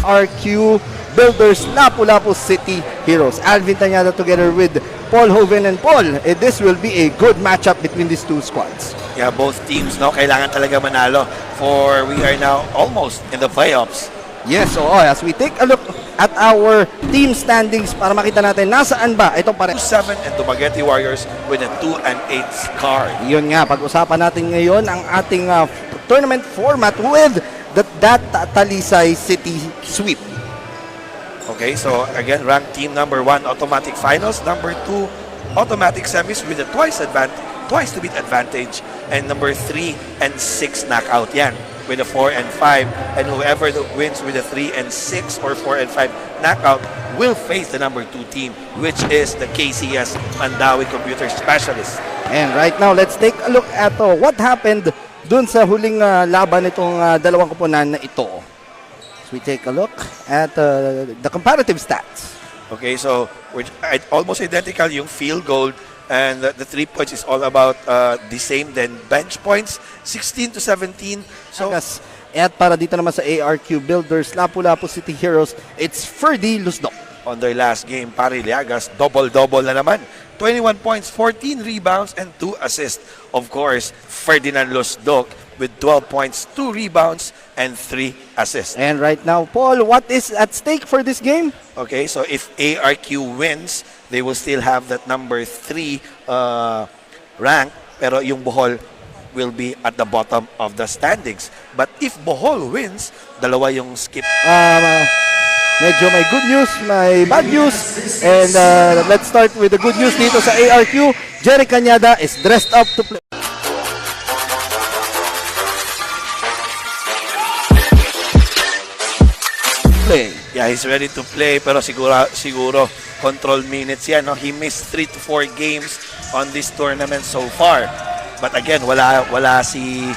ARQ Builders Lapu-Lapu City Heroes. Alvin Tañada together with Paul Hoven and Paul. This will be a good matchup between these two squads. Yeah, both teams, no, kailangan talaga manalo for we are now almost in the playoffs. Yes, so as we take a look at our team standings para makita natin nasaan ba itong pare. 2-7 and Dumaguete Warriors with a 2-8 card. Yun nga, pag-usapan natin ngayon ang ating tournament format with that Talisay City sweep. Okay, so again, ranked team number 1, automatic finals. Number 2, automatic semis with a twice to beat advantage. And number 3 and 6 knockout yan with a 4 and 5. And whoever wins with a 3 and 6 or 4 and 5 knockout will face the number 2 team, which is the KCS Mandawi Computer Specialist. And right now, let's take a look at what happened dun sa huling laban itong dalawang koponan na ito. So we take a look at the comparative stats. Okay, so we're almost identical yung field goal and the 3 points is all about the same. Then bench points, 16-17. So at para dito naman sa ARQ Builders Lapu-Lapu City Heroes, it's Ferdinand Luzdoc. On their last game, Pari, llagas, double-double na naman. 21 points, 14 rebounds, and 2 assists. Of course, Ferdinand Luzdoc with 12 points, 2 rebounds, and 3 assists. And right now, Paul, what is at stake for this game? Okay, so if ARQ wins, they will still have that number 3 rank, pero yung Bohol will be at the bottom of the standings. But if Bohol wins, dalawa yung skip. Medyo may good news, may bad news. And let's start with the good news dito sa ARQ. Jerry Cañada is dressed up to play. Yeah, he's ready to play, pero siguro control minutes yan. No? He missed 3 to 4 games on this tournament so far. But again, wala si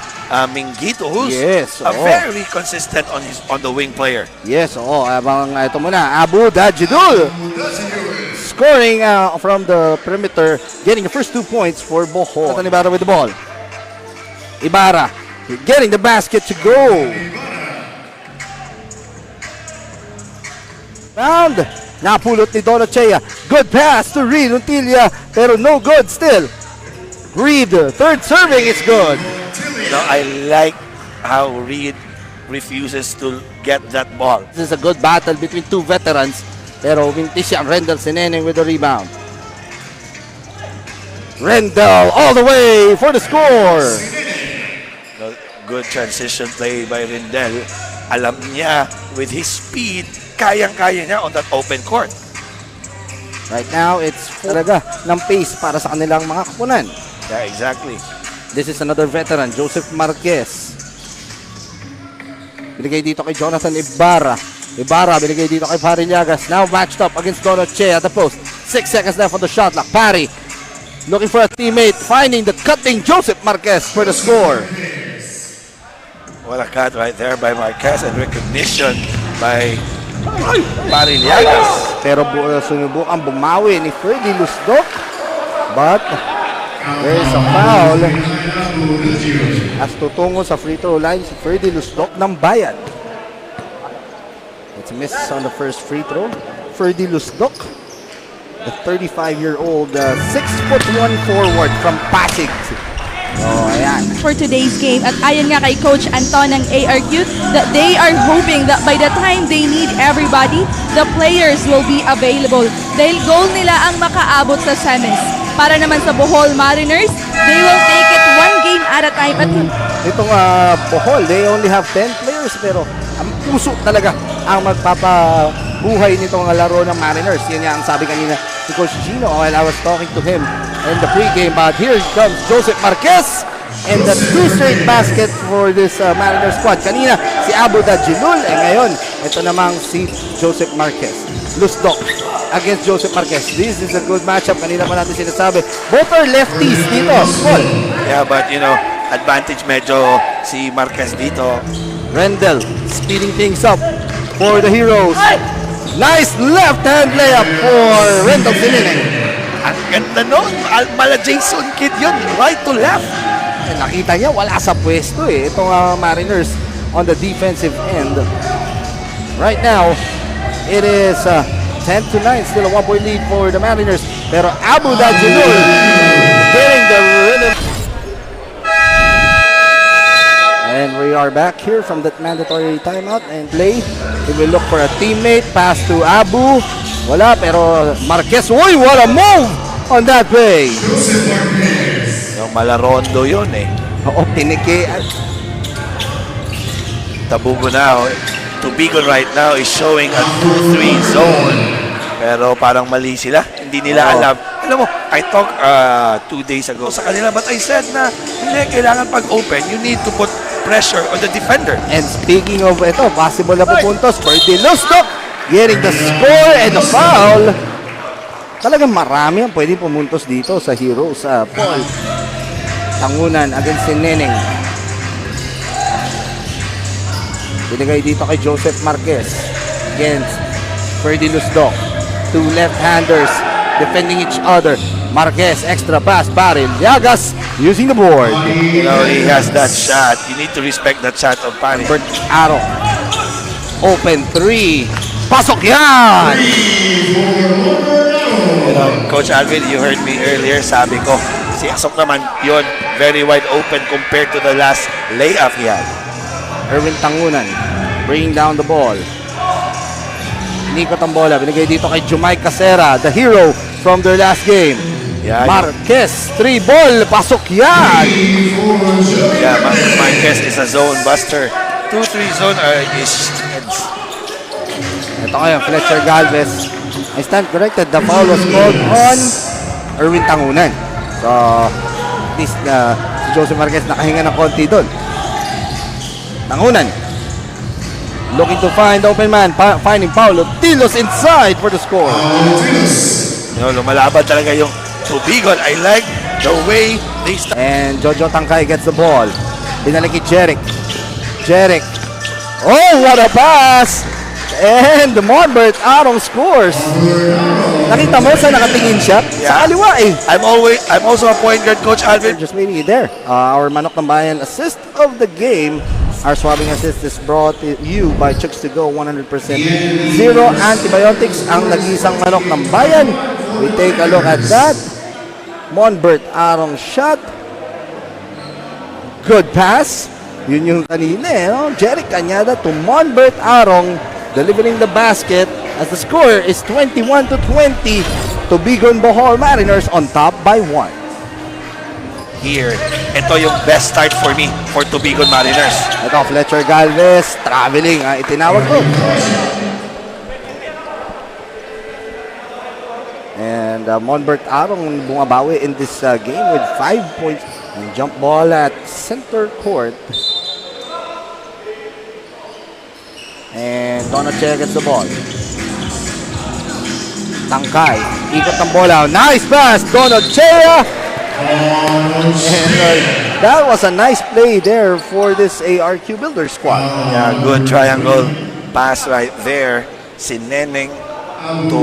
Minguito, who's very consistent on the wing player. Yes, abang ito muna, Abu Dajidul scoring from the perimeter, getting the first 2 points for Bohol. Ibarra with the ball. Ibarra getting the basket to go. Round. Napulot ni Don Ochea. Good pass to Reed Juntilla, pero no good still. Reed, third serving is good. You know, I like how Reed refuses to get that ball. This is a good battle between two veterans, pero mintis ang Rendell senining with the rebound. Rendell all the way for the score. Good transition play by Rendell. Alam niya with his speed, kayang-kaya niya on that open court. Right now, it's talaga ng pace para sa kanilang mga kapunan. Yeah, exactly. This is another veteran, Joseph Marquez. Binigay dito kay Jonathan Ibarra. Ibarra binigay dito kay Pari Llagas. Now matched up against Don Ochea at the post. 6 seconds left on the shot clock. Pari looking for a teammate, finding the cutting Joseph Marquez for the score. What a cut right there by Marquez and recognition by Pari Llagas. Pero sunubukan bumawi ni Ferdinand Luzdoc. But there is a foul as tutungo sa free throw line si Ferdinand Luzdoc ng Bayan. It's a miss on the first free throw. Ferdinand Luzdoc, the 35-year-old 6'1" forward from Pasig. Oh, ayan. For today's game, at ayon nga kay Coach Anton ng ARQ, that they are hoping that by the time they need everybody, the players will be available. Dahil goal nila ang makaabot sa semis. Para naman sa Bohol Mariners, they will take it 1 game at a time. At itong Bohol, they only have 10 players, pero ang puso talaga ang magpapabuhay nitong laro ng Mariners. Yan nga ang sabi kanina ni Coach Gino while I was talking to him in the pregame. But here comes Joseph Marquez and the 2 straight basket for this Mariners squad. Kanina si Abu Dajilul, ngayon ito namang si Joseph Marquez. Luzdoc against Joseph Marquez. This is a good matchup. Kanina pa natin sinasabi. Both are lefties dito. Paul. Yeah, but you know, advantage medyo si Marquez dito. Rendell speeding things up for the Heroes. Nice left-hand layup for Rendell Sinining. Ang ganda nun. Mala Jason Kidd yun. Right to left. Nakita niya wala sa pwesto eh. Itong Mariners on the defensive end. Right now, it is 10-9, still a 1-point lead for the Mariners. Pero Abu Dajinul getting the rhythm. And we are back here from that mandatory timeout and play. We will look for a teammate. Pass to Abu. Wala, pero Marquez. Uy, what a move on that play. Yung malarondo yun eh. Oo, tinikian. Tabugo now. Tubigon right now is showing a 2-3 zone. Pero parang mali sila. Hindi nila alam. Alam mo, I talked 2 days ago sa kanila, but I said na hindi, kailangan pag-open, you need to put pressure on the defender. And speaking of ito, possible na pupuntos for the Luzdoc getting the score and the foul. Talagang marami ang pwedeng pumuntos dito sa Heroes. Paul Tangunan against si Neneng. Binigay dito kay Joseph Marquez against Ferdy Luzdoc. Two left-handers defending each other. Marquez, extra pass, Pari, llagas using the board. You know, he has that shot. You need to respect that shot of Pari. Arong. Open 3. Pasok yan! You know, Coach Alvin, you heard me earlier. Sabi ko, si Asok naman yun, very wide open compared to the last layup he had. Erwin Tangunan bringing down the ball. Nikot ang bola. Binigay dito kay Jumay Casera, the hero from their last game. Yeah, Marquez, 3 ball. Pasok yan! Yeah, Marquez is a zone buster. 2-3 zone is... Ito ngayon, Fletcher Galvez. I stand corrected. The foul was called on Erwin Tangunan. So, at least si Joseph Marquez nakahinga ng konti doon. Tangunan. Looking to find open man. Finding Paulo Tilos inside for the score. You know, lumalaban talaga yung Tubigon. I like the way they start. And Jojo Tangkay gets the ball. Binalik kay Jeric. Jeric. Oh, what a pass! And the Monbert Arong scores. Nakita mo sa nakatingin siya? Sa kaliwa eh. I'm also a point guard, Coach Alvin. Just waiting it there. Our Manok ng Bayan assist of the game. Our swabbing assist is brought to you by Chooks to Go 100%. Zero antibiotics ang nag-isang Manok ng Bayan. We take a look at that. Monbert Arong shot. Good pass. Yun yung kanina eh. No? Jeric Cañada to Monbert Arong delivering the basket as the score is 21-20. Tubigon-Bohol Mariners on top by 1. Here, ito yung best start for me for Tubigon Mariners. Ito, Fletcher Galvez, traveling, itinawag ko. And Monbert Arong bumabawi in this game with 5 points. And jump ball at center court. And Don Ochea gets the ball. Tangkay, ikot ng bola. Nice pass, Don Ochea. And that was a nice play there for this ARQ Builders squad. Yeah, good triangle pass right there. Si Neneng to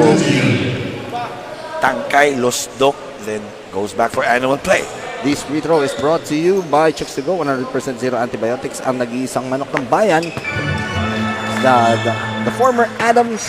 Tangkay, Luzdoc, then goes back for animal play. This free throw is brought to you by Chooks to Go 100% zero antibiotics. Ang nag-iisang Manok ng Bayan, the former Adams.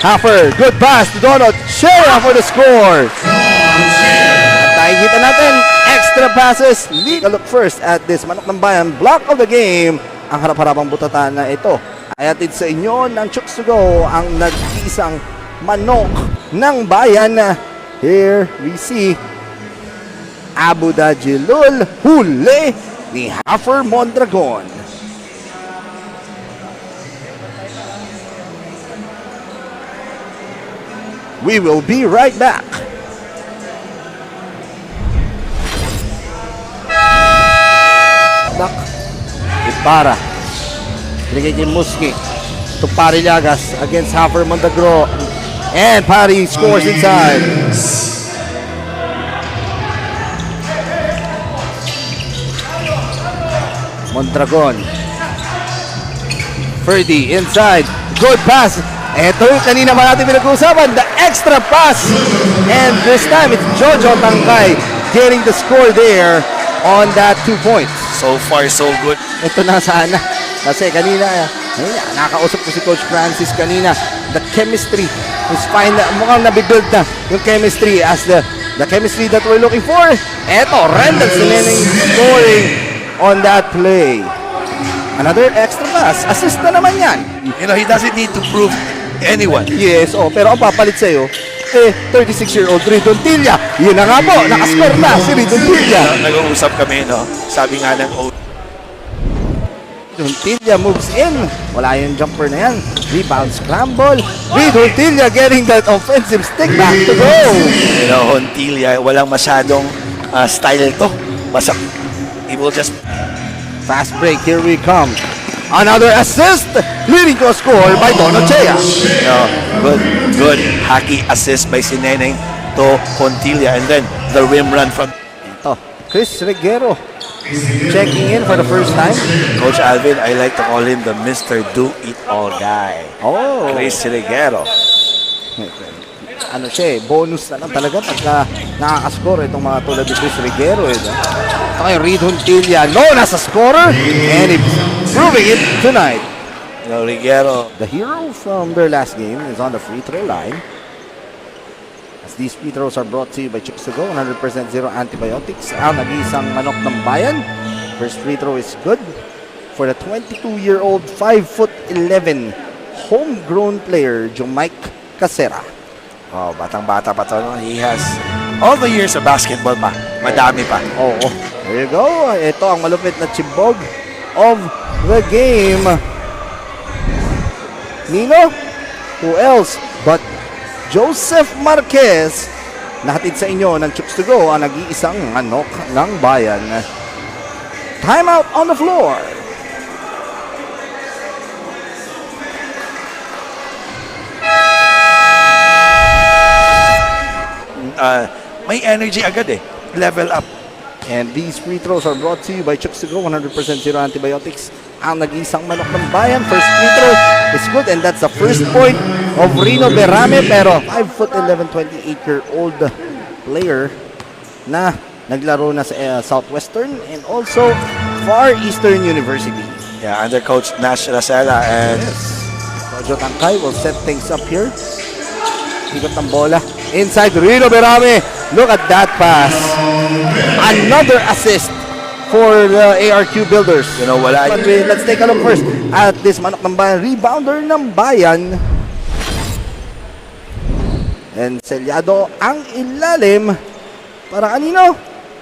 Haffer, good pass to Donald Shea for the score. At nakikita natin, extra passes. Lead a look first at this Manok ng Bayan block of the game. Ang harap-harapang butatan na ito ay atid sa inyo ng Chooks to Go, ang nag-iisang Manok ng Bayan. Here we see Abu Dajilul huli ni Haffer Mondragon. We will be right back. Back. Para. Binigay kay Muski. To Pari Llagas against Haffer Mondragon. And Pari scores inside. Mondragon. Ferdy inside. Good pass. Ito yung kanina ba natin pinag-uusapan. The extra pass. And this time it's Jojo Tangkay getting the score there on that 2 points. So far, so good. Ito na sana. Kasi kanina, nakausap ko si Coach Francis kanina. The chemistry is fine. Mukhang nabibuild na yung chemistry as the chemistry that we're looking for. Eto, Rendell scoring on that play. Another extra pass. Assist na naman yan. You know, he doesn't need to prove anyone. Yes, pero ang papalit sa'yo, 36-year-old Juntilla. Yun na nga po, nakascore na si Juntilla. Nag-uusap kami, no? Sabi nga ng Juntilla moves in. Wala yung jumper na yan. Rebound scramble. Juntilla getting that offensive stick back to go. You know, Juntilla, walang masyadong style to. Basta, he will just... Fast break, here we come. Another assist, leading to a score by Ochea. You know, good hacky assist by Senining to Juntilla. And then, the rim run from... Ito, Chris Reguero checking in for the first time. Coach Alvin, I like to call him the Mr. Do-It-All guy. Oh, Chris Reguero. ano siya bonus na lang talaga pagka nakakascore itong mga tulad ni Chris Reguero. Ito kay Juntilla, known as a scorer, and he's proving it tonight. You know, Reguero, the hero from their last game, is on the free throw line. As these free throws are brought to you by Tubigon, 100% zero antibiotics. Ang nag-iisang manok ng bayan. First free throw is good for the 22-year-old 5'11" homegrown player, Mike Casera. oh, batang-bata pa to. No? He has all the years of basketball pa. Madami pa. Oh, there you go. Ito ang malupit na chibog of the game. Nino? Who else but Joseph Marquez? Nahatid sa inyo ng Chuks to Go ang nag-iisang manok ng bayan. Timeout on the floor. May energy agad eh. Level up. And these free throws are brought to you by Chuks to Go, 100% zero antibiotics. Ang nag-iisang manok ng bayan. First free throw is good, and that's the first point of Rino Berame. Pero 5'11", 28-year-old player na naglaro na sa Southwestern and also Far Eastern University. Yeah, under Coach Nash Racela and Tangkay will set things up here. Ikot ng bola. Inside Rino Berame. Look at that pass. Another assist for the ARQ Builders. you know, wala. But let's take a look first at this manok ng bayan. Rebounder ng bayan. And selyado ang ilalim. Para kanino?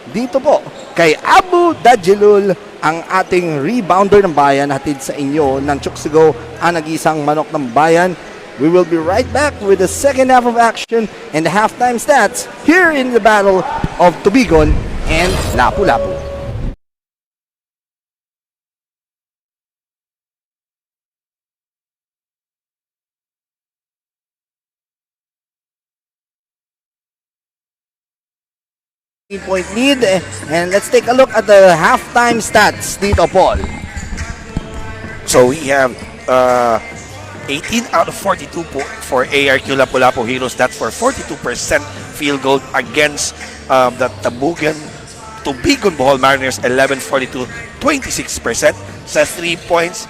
Dito po. Kay Abu Dajilul, ang ating rebounder ng bayan. Hatid sa inyo ng Chuks to Go, ang nag-isang manok ng bayan. We will be right back with the second half of action and the halftime stats here in the battle of Tubigon and Lapu-Lapu. Point lead, and let's take a look at the halftime stats dito, Paul. So we have 18 out of 42 for ARQ Lapu-Lapu Heroes. That's for 42% field goal against the Tubigon-Bohol Mariners, 11-42, 26%. Sa 3 points,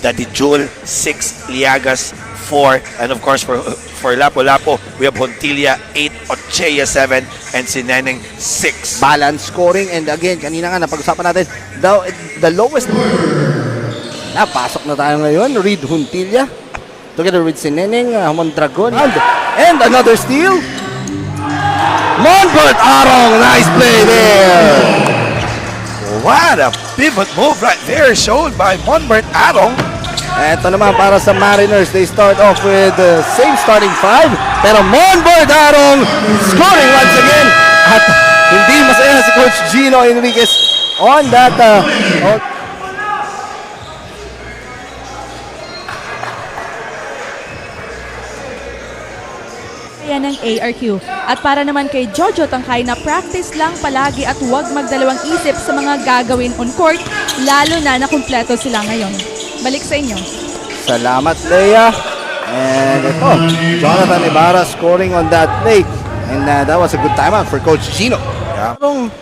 the Dijul, 6, Llagas, 4, and of course for Lapu-Lapu, we have Juntilla, 8, Ochea, 7, and Senining, 6. Balance scoring, and again, kanina nga napag-usapan natin, the lowest. Napasok na tayo ngayon. Juntilla together with Senining, Mondragon, and another steal. Monbert, arong, nice play there. What a pivot move right there shown by Monbert arong. Ito naman para sa Mariners, they start off with the same starting 5, pero Monbert arong scoring once again. At hindi masaya si Coach Gino Enriquez on that ng ARQ. At para naman kay Jojo Tangkay na practice lang palagi at huwag magdalawang isip sa mga gagawin on court, lalo na kumpleto sila ngayon. Balik sa inyo. Salamat, Leia. And ito, Jonathan Ibarra scoring on that play. And that was a good timeout for Coach Gino.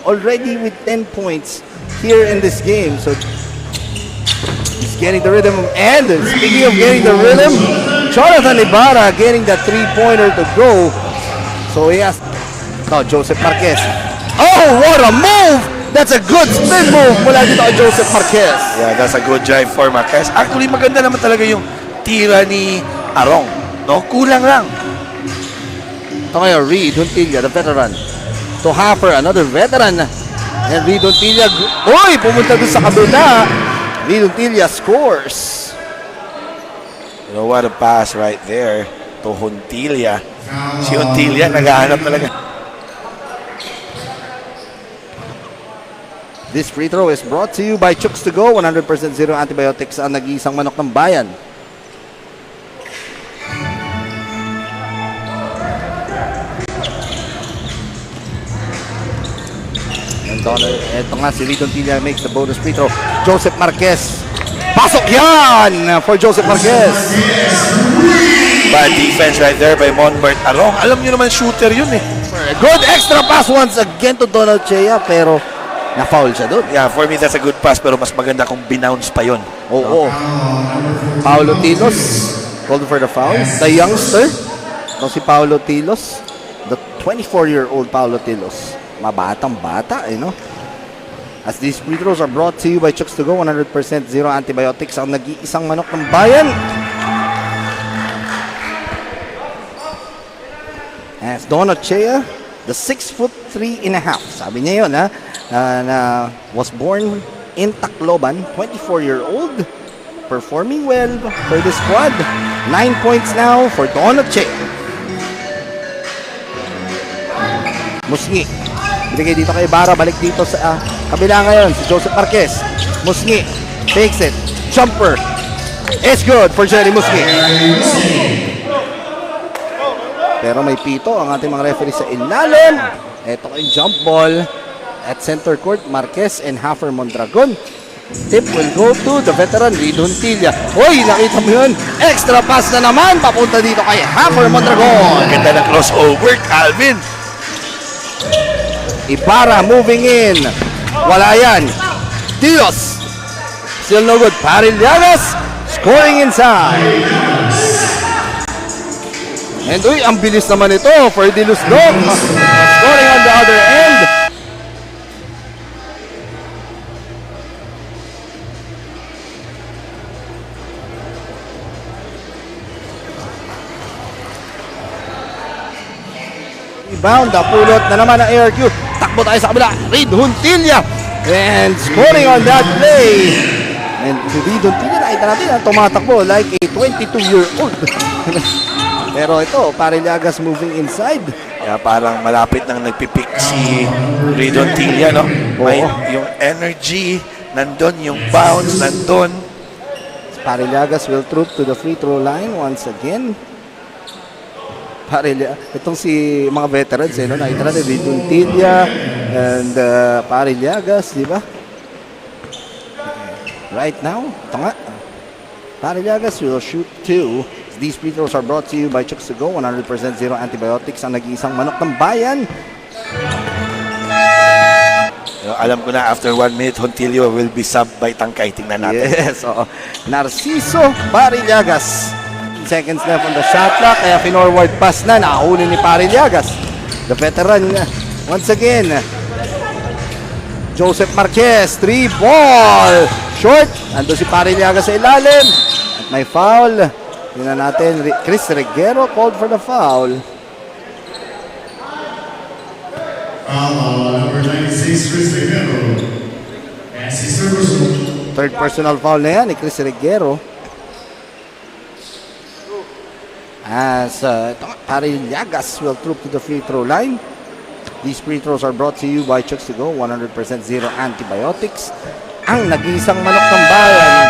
Already with 10 points here in this game. So getting the rhythm. And speaking of getting the rhythm, Jonathan Ibarra getting that three-pointer to go. So he has... No, Joseph Marquez. Oh, what a move! That's a good spin move mula dito kay Joseph Marquez. Yeah, that's a good drive for Marquez. Actually, maganda naman talaga yung tira ni Arong. No? Kulang lang. Ito ngayon, Reed Juntilla, the veteran. To Haffer, another veteran. And Reed Juntilla, uy, pumunta doon sa kabila. Reed Juntilla scores. You know what a pass right there to Juntilla. Si Juntilla, naghahanap talaga. This free throw is brought to you by Chooks to Go. 100% zero antibiotics ang nag-iisang manok ng bayan. And ito nga si Reed Juntilla makes the bonus free throw. Joseph Marquez. Pasok yan for Joseph Marquez. Bad defense right there by Monbert. Arong, alam nyo naman shooter yun eh. Good extra pass once again to Donald Ochea, pero na-foul siya doon. Yeah, for me that's a good pass pero mas maganda kung binounce pa yun. Oo. Paulo Tilos called for the foul. The youngster, no, si Paulo Tilos. The 24-year-old Paulo Tilos. Mabatang bata, no? As these free throws are brought to you by Chooks to Go, 100% zero antibiotics ang nag-iisang manok ng bayan. As Don Ochea, the 6'3.5", sabi niya yun, ha? Was born in Tacloban, 24-year-old, performing well for the squad. 9 points now for Don Ochea. Musngi, binigay dito kay Ibarra, balik dito sa kabila ngayon, si Joseph Marquez. Musngi, takes it, jumper, it's good for Jerry Musngi. Pero may pito ang ating mga referee sa ilalim. Ito kay jump ball at center court, Marquez and Haffer Mondragon. Tip will go to the veteran Reed Juntilla. Hoy, nakita mo yun? Extra pass na naman papunta dito kay Haffer Mondragon. Ganda ng crossover, Calvin. Ibarra moving in. Wala yan. Dios. Still no good. Pari, llagas scoring inside. And uy, ang bilis naman ito for Luzdoc. Scoring on the other end. Rebound, napulot na naman ang ARQ. Takbo tayo sa kabila. Reed Juntilla. And scoring on that play. And si Reed Juntilla, nakita natin, tumatakbo like a 22-year-old. Pero ito, Pari Llagas moving inside. Yeah, parang malapit nang nagpipick si Reed Juntilla, no? May yung energy, nandun, yung bounce, nandun. Pari Llagas will troop to the free throw line once again. Itong si mga veterans, no? Nakita natin, Reed Juntilla and Pari Llagas, di ba? Right now, ito nga. Pari Llagas will shoot 2. These free throws are brought to you by Chooks to Go, 100% zero antibiotics ang nag-iisang manok ng bayan. Alam ko na after 1 minute, Juntilla will be subbed by Tangkay. Tingnan natin. Yes, oo. Narciso Pari Llagas. Seconds left on the shot clock, kaya pinorward pass na, nakahuli ni Pari Llagas. The veteran, once again, Joseph Marquez, 3-ball. Short, ando si Pari Llagas sa ilalim. At may foul. Tingnan natin, Chris Reguero called for the foul. Number 96, Chris Reguero. And si SuperCup. Third personal foul na yan ni Chris Reguero. As Pari Llagas will troop to the free throw line. These free throws are brought to you by Chooks to Go, 100% zero antibiotics. Ang nag-iisang manok ng bayan.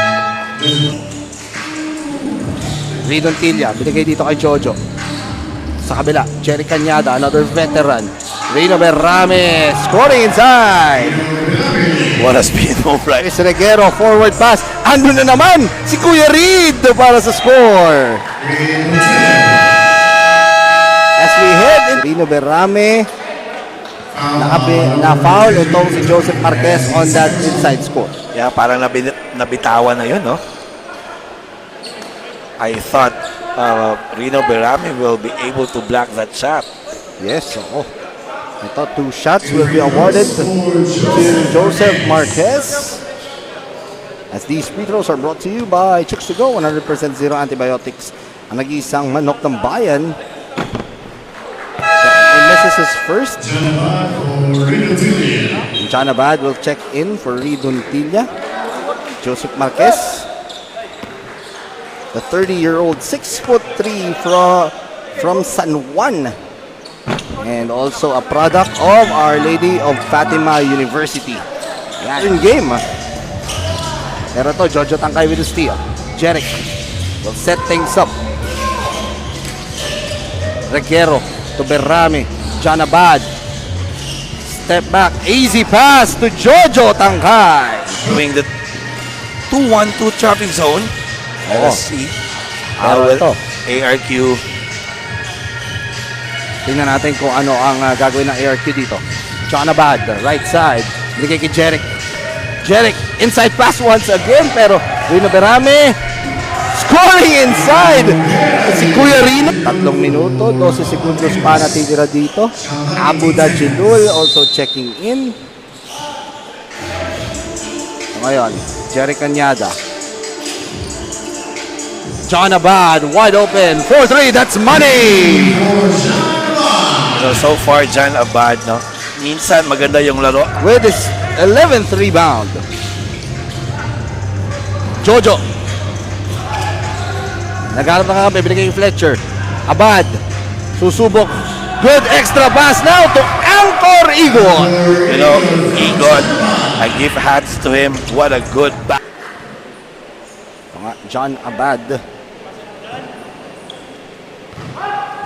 Reed Juntilla, binigay dito kay Jojo. Sa kabila, Jerry Cañada, another veteran. Reino Berrame, scoring inside. What a speed move, right? Chris Reguero, forward pass. Ando na naman si Kuya Reed para sa score. As we head in, Reino Berrame, na-foul itong si Joseph Marquez on that inside score. Yeah, parang nabitawan na yun, no? I thought Rino Berame will be able to block that shot. Yes, oo. I thought 2 shots will be awarded to Joseph Marquez. As these free throws are brought to you by Chooks to Go, 100% zero antibiotics. Ang nag-iisang manok ng bayan. He misses his first. John Abad will check in for Juntilla. Joseph Marquez, the 30-year-old, 6'3" from San Juan, and also a product of Our Lady of Fatima University. Yan, in game. Pero to, Jojo Tangkay with the steal. Jeric will set things up. Reguero to Berame. John Abad. Step back. Easy pass to Jojo Tangkay. Doing the 2-1-2 traffic zone. Let's see. Ito. ARQ. Tingnan natin kung ano ang gagawin ng ARQ dito. John Abad, right side. Binigay kay Jeric. Jeric, inside pass once again, pero Rino Berame scoring inside. Si Kuya Rino. 3 minuto, 12 segundos pa natitira dito. Abu Dajilul also checking in. Ngayon, Jeric Cañada. John Abad, wide open. 4-3, that's money! So far, John Abad, no? Minsan maganda yung laro. With his 11th rebound. Jojo. Nagharap na kami, binigay yung Fletcher. Abad. Susubok. Good extra pass now to Anchor Egon. You know, Egon, I give hats to him. What a good back. John Abad.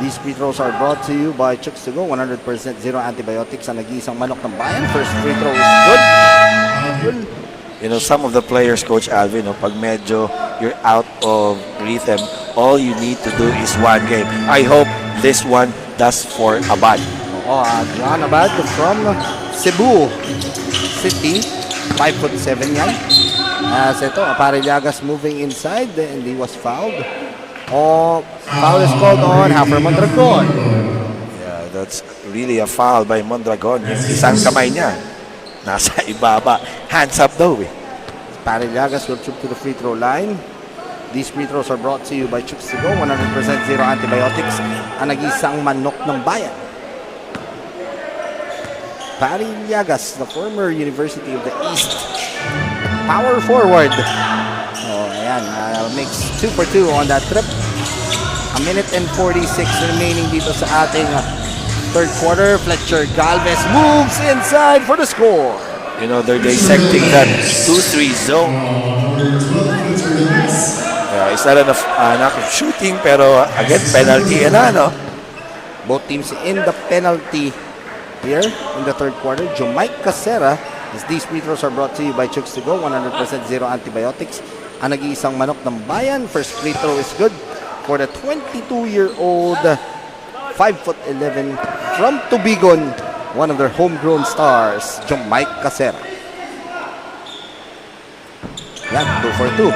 These free throws are brought to you by Chooks to Go, 100% zero antibiotics. Ang nag-iisang manok ng bayan. First free throw is good. You know, some of the players, Coach Alvin, no, pag medyo you're out of rhythm, all you need to do is one game. I hope this one does for Abad. John Abad from Cebu City. 5'7" yan. As ito, Pari llagas moving inside and he was fouled. Foul is called on Hafer Mondragon. Yeah, that's really a foul by Mondragon. Yung isang kamay niya nasa ibaba. Hands up daw eh. Pari llagas will trip to the free throw line. These free throws are brought to you by Chooks to Go, 100% zero antibiotics. Ang nag-isang manok ng bayan. Pari llagas, the former University of the East. Power forward. Ayan, makes 2 for 2 on that trip. A minute and 46 remaining dito sa ating third quarter. Fletcher Galvez moves inside for the score. You know, they're dissecting that 2-3 zone. It's not enough of shooting, pero again, penalty yan no? Both teams in the penalty here in the third quarter. Jumike Casera, as these free throws are brought to you by Chooks to Go, 100% zero antibiotics. Ang nag-iisang manok ng bayan. First free throw is good for the 22-year-old 5'11" from Tubigon, one of their homegrown stars, Jumike Casera. Yan, 2 for 2.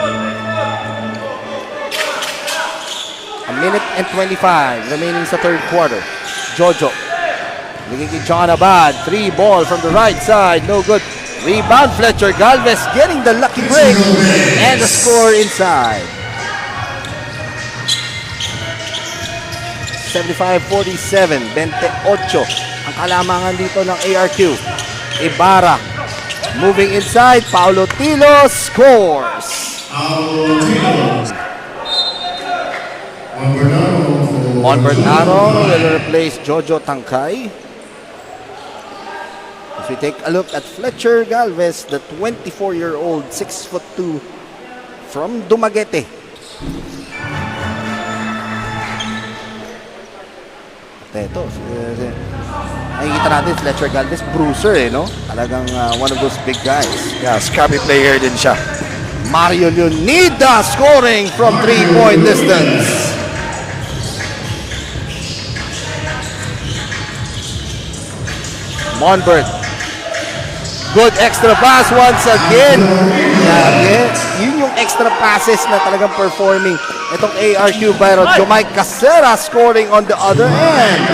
A minute and 25 remaining sa third quarter. Jojo. Looking at John Abad. 3 ball from the right side. No good. Rebound Fletcher Galvez getting the lucky break. And the score inside. 75-47. 28 ang kalamangan dito ng ARQ. Ibarra. Moving inside. Paulo Tilo scores. Monbert Arong will replace Jojo Tangkay. As we take a look at Fletcher Galvez, the 24-year-old 6'2" from Dumaguete. Ito, nakikita natin Fletcher Galvez, bruiser no? Talagang one of those big guys. Yeah, scrappy player din siya. Mario Leonida scoring from 3-point distance. Monbert. Good extra pass once again. Yun yung extra passes na talagang performing itong ARQ Builders. Jomai Casera scoring on the other end.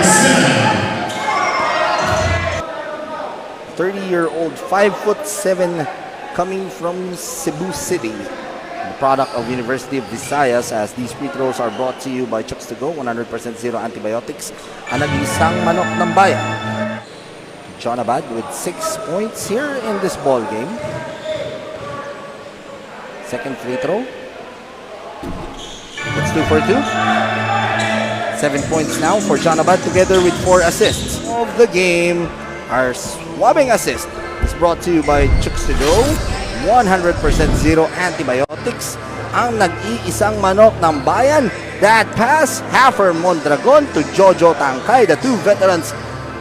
30-year-old, 5'7", coming from Cebu City. The product of University of Visayas, as these free throws are brought to you by Chucks to Go, 100% zero antibiotics. Ang nag-isang manok ng bayan. John Abad with 6 points here in this ball game. Second free throw. It's 2 for 2. 7 points now for John Abad together with 4 assists. Of the game, our swabbing assist is brought to you by Chucks to Go. 100% zero antibiotics. Ang nag-iisang manok ng bayan. That pass, Hafer Mondragon to Jojo Tangkay. The two veterans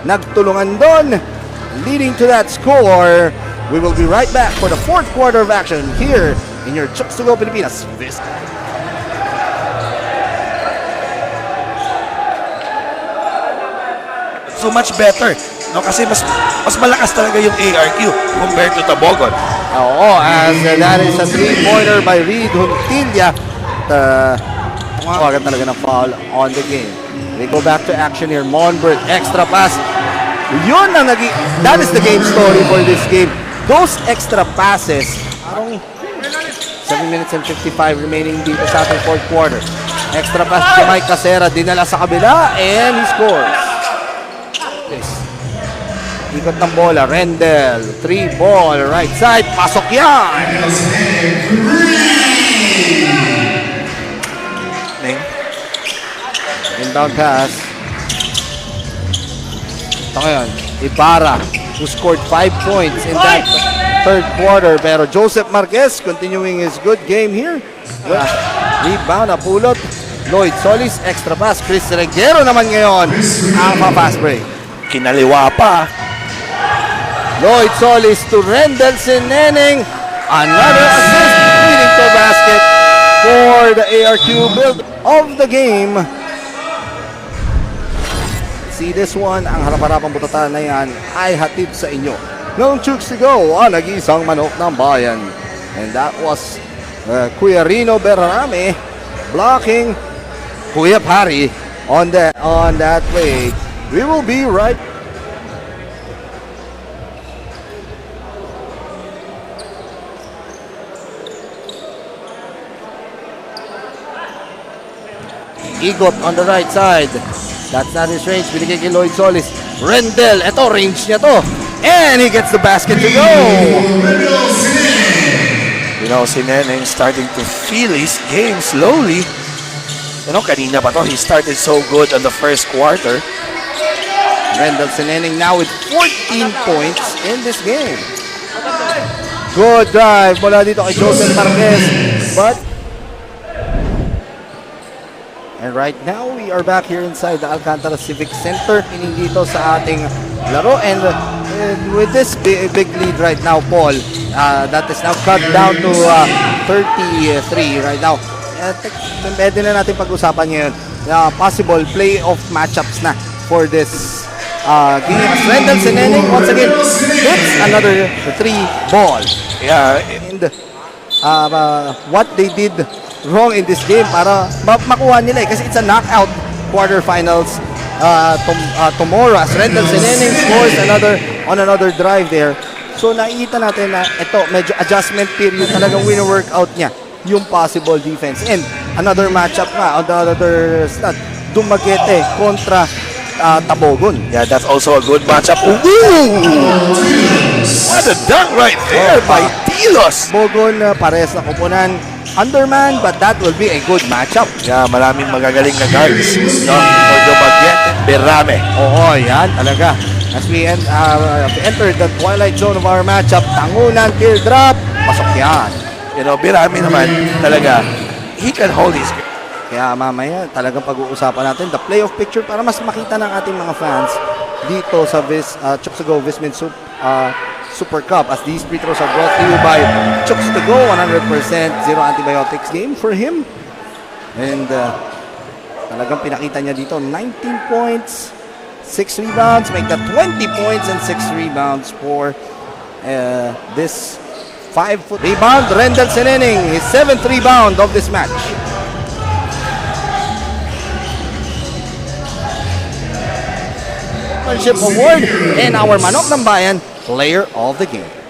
nagtulungan doon, leading to that score. We will be right back for the fourth quarter of action here in your Chucks to Go Pilipinas. So much better, no? Kasi mas malakas talaga yung ARQ compared to Tubigon. Oo, as that is a three-pointer by Reed Juntilla. Agad talaga ng foul on the game. We go back to action here. Monbert, extra pass. Yun ang that is the game story for this game. Those extra passes. Arong 7 minutes and 55 remaining dito sa ating fourth quarter. Extra pass si Mike Casera, dinala sa kabila, and he scores. Yes. Ikot ng bola, Rendell, 3 ball, right side, pasok yan! Inbound pass. Ito ngayon, Ibarra, who scored 5 points in that third quarter. Pero Joseph Marquez continuing his good game here. Rebound, napulot. Lloyd, solis, extra pass. Chris Reguero naman ngayon ang pa-pass break. Kinaliwa pa. Lloyd, solis to Rendell, senining. Another assist leading to a basket for the ARQ build of the game. See this one, ang harap-harapang butatan na yan ay hatid sa inyo ng Chucks to Go, ang nag-isang manok ng bayan. And that was Kuya Rino Berrame blocking Kuya Pari on that play. We will be right. Igot on the right side. That's not his range. Binigay kay Lloyd Solis. Rendell. Ito, range niya to. And he gets the basket to go. You know, si Neneng starting to feel his game slowly. You know, kanina pa to, he started so good on the first quarter. Rendell Seneneng now with 14 points in this game. Good drive mula dito kay Joseph Marquez. And right now, we are back here inside the Alcantara Civic Center. Ining dito sa ating laro. And with this big lead right now, Paul, that is now cut down to 33 right now. Pwede na natin pag-usapan ngayon. Possible playoff matchups na for this game. Rendell Seneneng, once again, hits another 3 ball. Yeah. And what they did wrong in this game para makuha nila kasi it's a knockout quarterfinals tomorrow as Rendell Seneneng scores another drive there. So nakikita natin na ito medyo adjustment period talagang win-workout niya yung possible defense. And another matchup nga on the other side, Dumaguete kontra Tubigon. Yeah, that's also a good matchup. Ooh! What a dunk right there by Tilos. Tubigon pares na kupunan. Underman, but that will be a good matchup. Yeah, maraming magagaling na guards. No? Ordo Baguette, Berrame. Oo, yan talaga. As we enter the twilight zone of our matchup, Tangunan, teardrop, pasok yan. You know, Berrame naman talaga, he can hold his. Kaya mamaya talagang pag-uusapan natin the playoff picture para mas makita ng ating mga fans dito sa Chucks to Go VisMin SuperCup as these free throws are brought to you by Chucks to Go, 100% zero antibiotics game for him. And talagang pinakita niya dito 19 points, 6 rebounds, make that 20 points and 6 rebounds for this 5 foot. Rebound, Rendell senining, his 7th rebound of this match. Championship Award and our Manok ng Bayan Player of the Game.